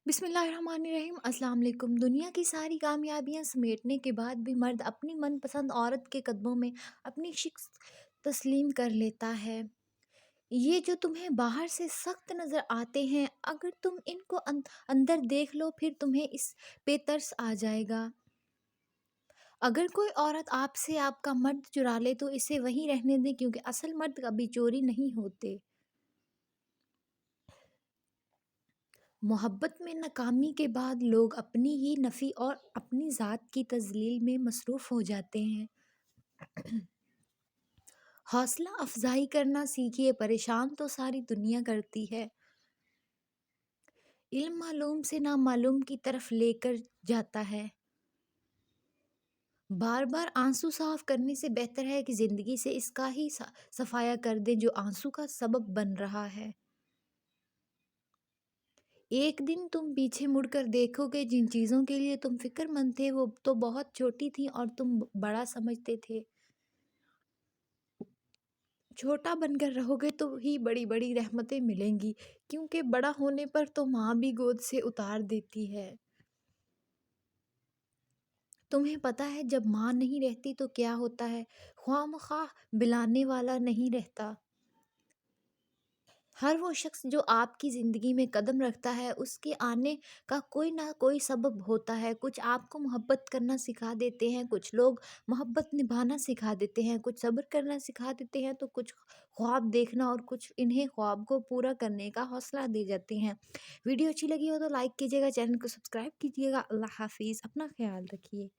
बिस्मिल्लाहिर्रहमानिर्रहीम। अस्सलाम वालेकुम। दुनिया की सारी कामयाबियां समेटने के बाद भी मर्द अपनी मनपसंद औरत के कदमों में अपनी शिक्स तस्लीम कर लेता है। ये जो तुम्हें बाहर से सख्त नज़र आते हैं, अगर तुम इनको अंदर देख लो फिर तुम्हें इस पे तरस आ जाएगा। अगर कोई औरत आपसे आपका मर्द चुरा ले तो इसे वहीं रहने दें, क्योंकि असल मर्द कभी चोरी नहीं होते। मोहब्बत में नाकामी के बाद लोग अपनी ही नफ़ी और अपनी ज़ात की तज़लील में मसरूफ़ हो जाते हैं। हौसला अफ़ज़ाई करना सीखिए, परेशान तो सारी दुनिया करती है। इल्म मालूम से नामालूम की तरफ लेकर जाता है। बार बार आंसू साफ करने से बेहतर है कि ज़िंदगी से इसका ही सफाया कर दें जो आंसू का सबब बन रहा है। एक दिन तुम पीछे मुड़कर देखोगे, जिन चीज़ों के लिए तुम फ़िक्रमंद थे वो तो बहुत छोटी थीं और तुम बड़ा समझते थे। छोटा बनकर रहोगे तो ही बड़ी-बड़ी रहमतें मिलेंगी, क्योंकि बड़ा होने पर तो माँ भी गोद से उतार देती है। तुम्हें पता है जब माँ नहीं रहती तो क्या होता है? ख्वामख्वाह बिलाने वाला नहीं रहता। हर वो शख्स जो आपकी ज़िंदगी में कदम रखता है, उसके आने का कोई ना कोई सबब होता है। कुछ आपको मोहब्बत करना सिखा देते हैं, कुछ लोग मोहब्बत निभाना सिखा देते हैं, कुछ सब्र करना सिखा देते हैं, तो कुछ ख्वाब देखना और कुछ इन्हें ख्वाब को पूरा करने का हौसला दे जाते हैं। वीडियो अच्छी लगी हो तो लाइक कीजिएगा, चैनल को सब्सक्राइब कीजिएगा। अल्लाह हाफ़िज़, अपना ख़्याल रखिए।